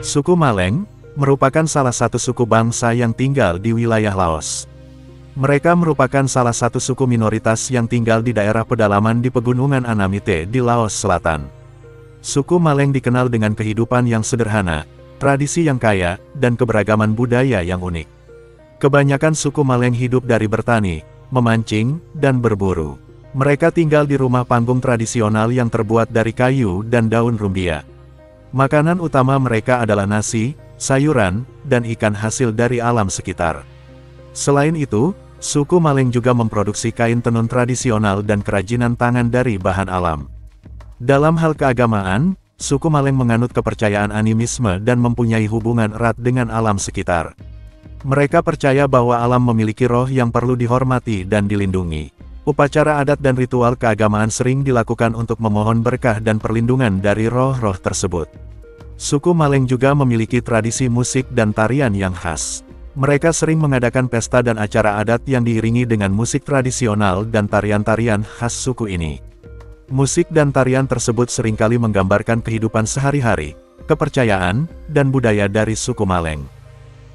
Suku Maleng merupakan salah satu suku bangsa yang tinggal di wilayah Laos. Mereka merupakan salah satu suku minoritas yang tinggal di daerah pedalaman di pegunungan Anamite di Laos Selatan. Suku Maleng dikenal dengan kehidupan yang sederhana, tradisi yang kaya, dan keberagaman budaya yang unik. Kebanyakan suku Maleng hidup dari bertani, memancing, dan berburu. Mereka tinggal di rumah panggung tradisional yang terbuat dari kayu dan daun rumbia. Makanan utama mereka adalah nasi, sayuran, dan ikan hasil dari alam sekitar. Selain itu, suku Maleng juga memproduksi kain tenun tradisional dan kerajinan tangan dari bahan alam. Dalam hal keagamaan, suku Maleng menganut kepercayaan animisme dan mempunyai hubungan erat dengan alam sekitar. Mereka percaya bahwa alam memiliki roh yang perlu dihormati dan dilindungi. Upacara adat dan ritual keagamaan sering dilakukan untuk memohon berkah dan perlindungan dari roh-roh tersebut. Suku Maleng juga memiliki tradisi musik dan tarian yang khas. Mereka sering mengadakan pesta dan acara adat yang diiringi dengan musik tradisional dan tarian-tarian khas suku ini. Musik dan tarian tersebut seringkali menggambarkan kehidupan sehari-hari, kepercayaan, dan budaya dari suku Maleng.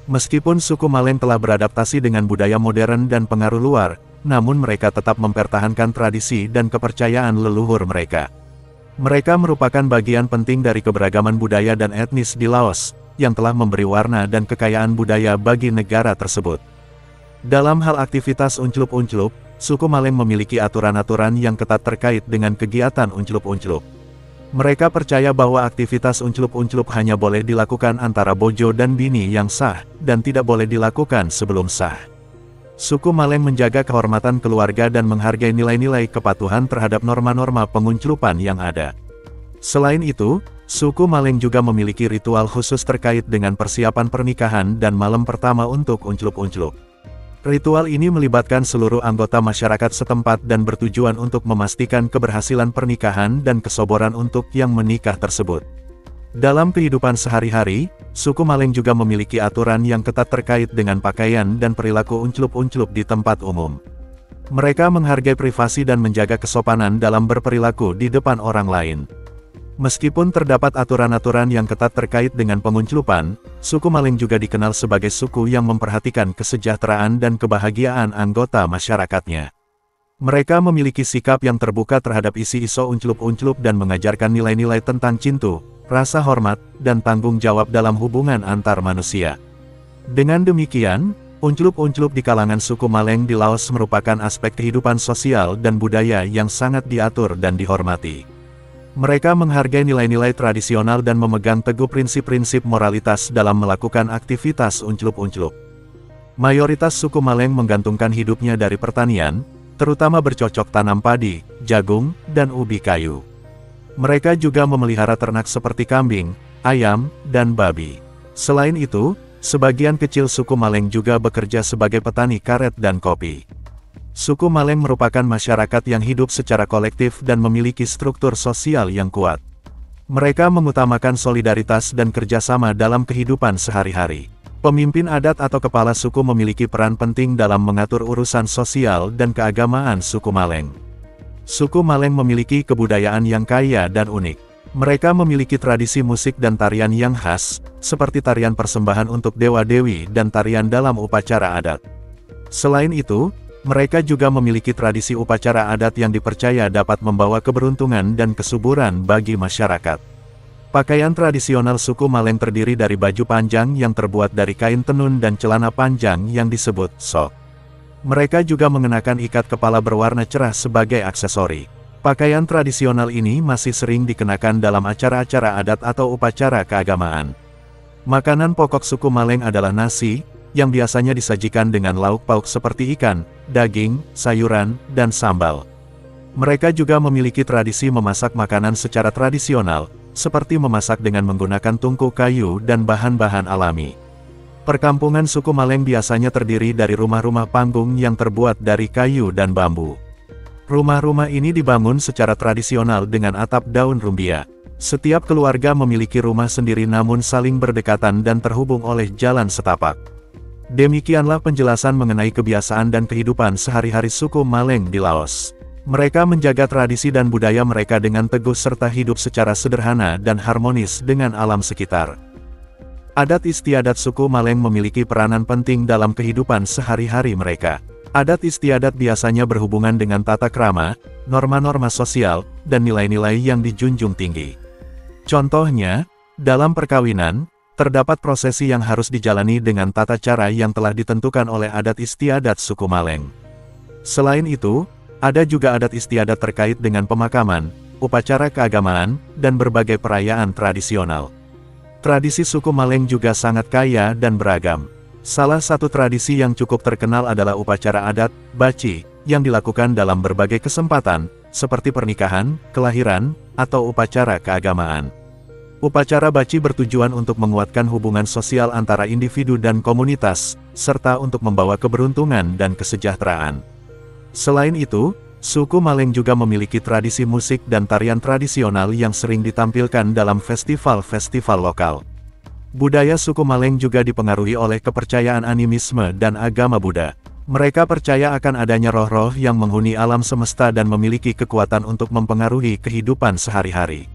Meskipun suku Maleng telah beradaptasi dengan budaya modern dan pengaruh luar, namun mereka tetap mempertahankan tradisi dan kepercayaan leluhur mereka. Mereka merupakan bagian penting dari keberagaman budaya dan etnis di Laos, yang telah memberi warna dan kekayaan budaya bagi negara tersebut. Dalam hal aktivitas unclup-unclup, suku Maleng memiliki aturan-aturan yang ketat terkait dengan kegiatan unclup-unclup. Mereka percaya bahwa aktivitas unclup-unclup hanya boleh dilakukan antara bojo dan bini yang sah, dan tidak boleh dilakukan sebelum sah. Suku Maleng menjaga kehormatan keluarga dan menghargai nilai-nilai kepatuhan terhadap norma-norma pengunclupan yang ada. Selain itu, suku Maleng juga memiliki ritual khusus terkait dengan persiapan pernikahan dan malam pertama untuk unclup-unclup. Ritual ini melibatkan seluruh anggota masyarakat setempat dan bertujuan untuk memastikan keberhasilan pernikahan dan kesoboran untuk yang menikah tersebut. Dalam kehidupan sehari-hari, suku Maleng juga memiliki aturan yang ketat terkait dengan pakaian dan perilaku unclup-unclup di tempat umum. Mereka menghargai privasi dan menjaga kesopanan dalam berperilaku di depan orang lain. Meskipun terdapat aturan-aturan yang ketat terkait dengan pengunclupan, suku Maleng juga dikenal sebagai suku yang memperhatikan kesejahteraan dan kebahagiaan anggota masyarakatnya. Mereka memiliki sikap yang terbuka terhadap isi-isu unclup-unclup dan mengajarkan nilai-nilai tentang cintu, rasa hormat, dan tanggung jawab dalam hubungan antar manusia. Dengan demikian, unclup-unclup di kalangan suku Maleng di Laos merupakan aspek kehidupan sosial dan budaya yang sangat diatur dan dihormati. Mereka menghargai nilai-nilai tradisional dan memegang teguh prinsip-prinsip moralitas dalam melakukan aktivitas unclup-unclup. Mayoritas suku Maleng menggantungkan hidupnya dari pertanian, terutama bercocok tanam padi, jagung, dan ubi kayu. Mereka juga memelihara ternak seperti kambing, ayam, dan babi. Selain itu, sebagian kecil suku Maleng juga bekerja sebagai petani karet dan kopi. Suku Maleng merupakan masyarakat yang hidup secara kolektif dan memiliki struktur sosial yang kuat. Mereka mengutamakan solidaritas dan kerjasama dalam kehidupan sehari-hari. Pemimpin adat atau kepala suku memiliki peran penting dalam mengatur urusan sosial dan keagamaan suku Maleng. Suku Maleng memiliki kebudayaan yang kaya dan unik. Mereka memiliki tradisi musik dan tarian yang khas, seperti tarian persembahan untuk dewa-dewi dan tarian dalam upacara adat. Selain itu, mereka juga memiliki tradisi upacara adat yang dipercaya dapat membawa keberuntungan dan kesuburan bagi masyarakat. Pakaian tradisional suku Maleng terdiri dari baju panjang yang terbuat dari kain tenun dan celana panjang yang disebut sok. Mereka juga mengenakan ikat kepala berwarna cerah sebagai aksesori. Pakaian tradisional ini masih sering dikenakan dalam acara-acara adat atau upacara keagamaan. Makanan pokok suku Maleng adalah nasi, yang biasanya disajikan dengan lauk pauk seperti ikan, daging, sayuran, dan sambal. Mereka juga memiliki tradisi memasak makanan secara tradisional, seperti memasak dengan menggunakan tungku kayu dan bahan-bahan alami. Perkampungan suku Maleng biasanya terdiri dari rumah-rumah panggung yang terbuat dari kayu dan bambu. Rumah-rumah ini dibangun secara tradisional dengan atap daun rumbia. Setiap keluarga memiliki rumah sendiri namun saling berdekatan dan terhubung oleh jalan setapak. Demikianlah penjelasan mengenai kebiasaan dan kehidupan sehari-hari suku Maleng di Laos. Mereka menjaga tradisi dan budaya mereka dengan teguh serta hidup secara sederhana dan harmonis dengan alam sekitar. Adat istiadat suku Maleng memiliki peranan penting dalam kehidupan sehari-hari mereka. Adat istiadat biasanya berhubungan dengan tata krama, norma-norma sosial, dan nilai-nilai yang dijunjung tinggi. Contohnya, dalam perkawinan, terdapat prosesi yang harus dijalani dengan tata cara yang telah ditentukan oleh adat istiadat suku Maleng. Selain itu, ada juga adat istiadat terkait dengan pemakaman, upacara keagamaan, dan berbagai perayaan tradisional. Tradisi suku Maleng juga sangat kaya dan beragam. Salah satu tradisi yang cukup terkenal adalah upacara adat, baci, yang dilakukan dalam berbagai kesempatan, seperti pernikahan, kelahiran, atau upacara keagamaan. Upacara baci bertujuan untuk menguatkan hubungan sosial antara individu dan komunitas, serta untuk membawa keberuntungan dan kesejahteraan. Selain itu, suku Maleng juga memiliki tradisi musik dan tarian tradisional yang sering ditampilkan dalam festival-festival lokal. Budaya suku Maleng juga dipengaruhi oleh kepercayaan animisme dan agama Buddha. Mereka percaya akan adanya roh-roh yang menghuni alam semesta dan memiliki kekuatan untuk mempengaruhi kehidupan sehari-hari.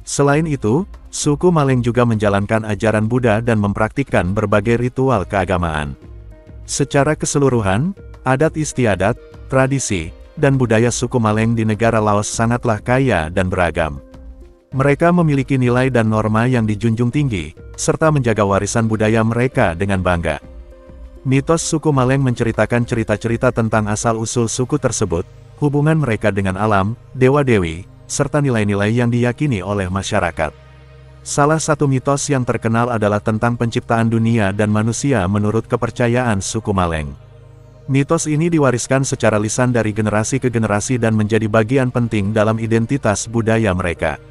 Selain itu, suku Maleng juga menjalankan ajaran Buddha dan mempraktikkan berbagai ritual keagamaan. Secara keseluruhan, adat istiadat, tradisi, dan budaya suku Maleng di negara Laos sangatlah kaya dan beragam. Mereka memiliki nilai dan norma yang dijunjung tinggi, serta menjaga warisan budaya mereka dengan bangga. Mitos suku Maleng menceritakan cerita-cerita tentang asal-usul suku tersebut, hubungan mereka dengan alam, dewa-dewi, serta nilai-nilai yang diyakini oleh masyarakat. Salah satu mitos yang terkenal adalah tentang penciptaan dunia dan manusia menurut kepercayaan suku Maleng. Mitos ini diwariskan secara lisan dari generasi ke generasi dan menjadi bagian penting dalam identitas budaya mereka.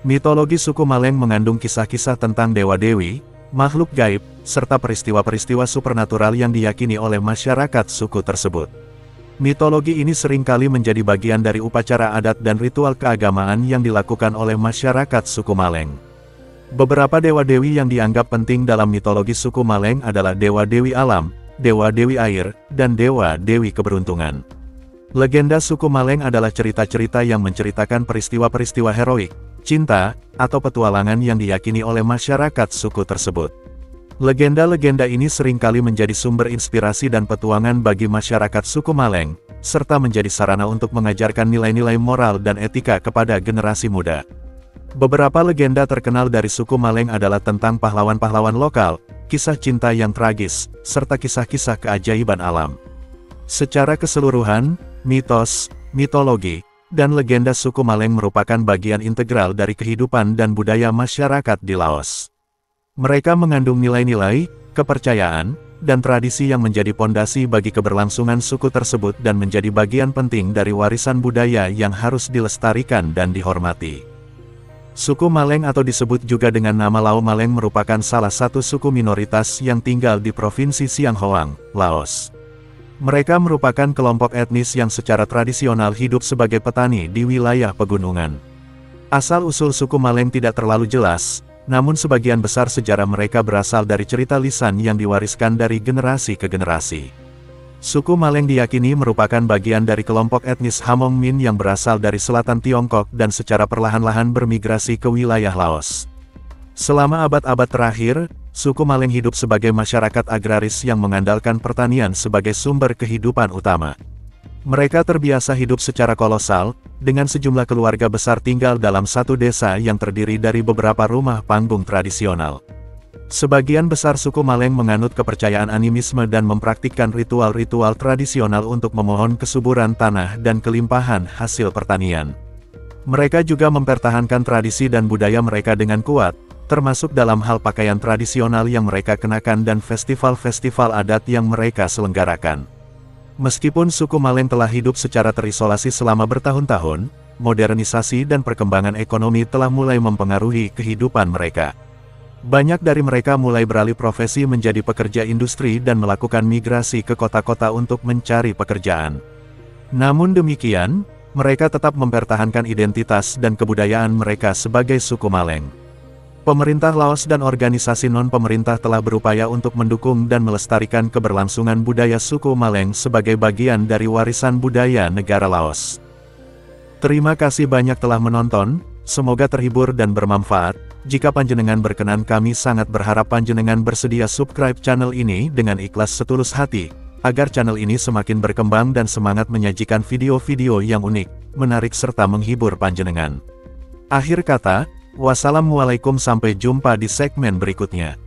Mitologi suku Maleng mengandung kisah-kisah tentang dewa-dewi, makhluk gaib, serta peristiwa-peristiwa supernatural yang diyakini oleh masyarakat suku tersebut. Mitologi ini seringkali menjadi bagian dari upacara adat dan ritual keagamaan yang dilakukan oleh masyarakat suku Maleng. Beberapa dewa-dewi yang dianggap penting dalam mitologi suku Maleng adalah dewa-dewi alam, dewa-dewi air, dan dewa-dewi keberuntungan. Legenda suku Maleng adalah cerita-cerita yang menceritakan peristiwa-peristiwa heroik, cinta, atau petualangan yang diyakini oleh masyarakat suku tersebut. Legenda-legenda ini seringkali menjadi sumber inspirasi dan petualangan bagi masyarakat suku Maleng, serta menjadi sarana untuk mengajarkan nilai-nilai moral dan etika kepada generasi muda. Beberapa legenda terkenal dari suku Maleng adalah tentang pahlawan-pahlawan lokal, kisah cinta yang tragis, serta kisah-kisah keajaiban alam. Secara keseluruhan, mitos, mitologi, dan legenda suku Maleng merupakan bagian integral dari kehidupan dan budaya masyarakat di Laos. Mereka mengandung nilai-nilai, kepercayaan, dan tradisi yang menjadi pondasi bagi keberlangsungan suku tersebut dan menjadi bagian penting dari warisan budaya yang harus dilestarikan dan dihormati. Suku Maleng atau disebut juga dengan nama Lao Maleng merupakan salah satu suku minoritas yang tinggal di Provinsi Siang Hoang, Laos. Mereka merupakan kelompok etnis yang secara tradisional hidup sebagai petani di wilayah pegunungan. Asal-usul suku Maleng tidak terlalu jelas, namun sebagian besar sejarah mereka berasal dari cerita lisan yang diwariskan dari generasi ke generasi. Suku Maleng diyakini merupakan bagian dari kelompok etnis Hamong-Min yang berasal dari selatan Tiongkok dan secara perlahan-lahan bermigrasi ke wilayah Laos. Selama abad-abad terakhir, suku Maleng hidup sebagai masyarakat agraris yang mengandalkan pertanian sebagai sumber kehidupan utama. Mereka terbiasa hidup secara kolosal, dengan sejumlah keluarga besar tinggal dalam satu desa yang terdiri dari beberapa rumah panggung tradisional. Sebagian besar suku Maleng menganut kepercayaan animisme dan mempraktikkan ritual-ritual tradisional untuk memohon kesuburan tanah dan kelimpahan hasil pertanian. Mereka juga mempertahankan tradisi dan budaya mereka dengan kuat, termasuk dalam hal pakaian tradisional yang mereka kenakan dan festival-festival adat yang mereka selenggarakan. Meskipun suku Maleng telah hidup secara terisolasi selama bertahun-tahun, modernisasi dan perkembangan ekonomi telah mulai mempengaruhi kehidupan mereka. Banyak dari mereka mulai beralih profesi menjadi pekerja industri dan melakukan migrasi ke kota-kota untuk mencari pekerjaan. Namun demikian, mereka tetap mempertahankan identitas dan kebudayaan mereka sebagai suku Maleng. Pemerintah Laos dan organisasi non-pemerintah telah berupaya untuk mendukung dan melestarikan keberlangsungan budaya suku Maleng sebagai bagian dari warisan budaya negara Laos. Terima kasih banyak telah menonton, semoga terhibur dan bermanfaat. Jika panjenengan berkenan, kami sangat berharap panjenengan bersedia subscribe channel ini dengan ikhlas setulus hati, agar channel ini semakin berkembang dan semangat menyajikan video-video yang unik, menarik serta menghibur panjenengan. Akhir kata, wassalamualaikum, sampai jumpa di segmen berikutnya.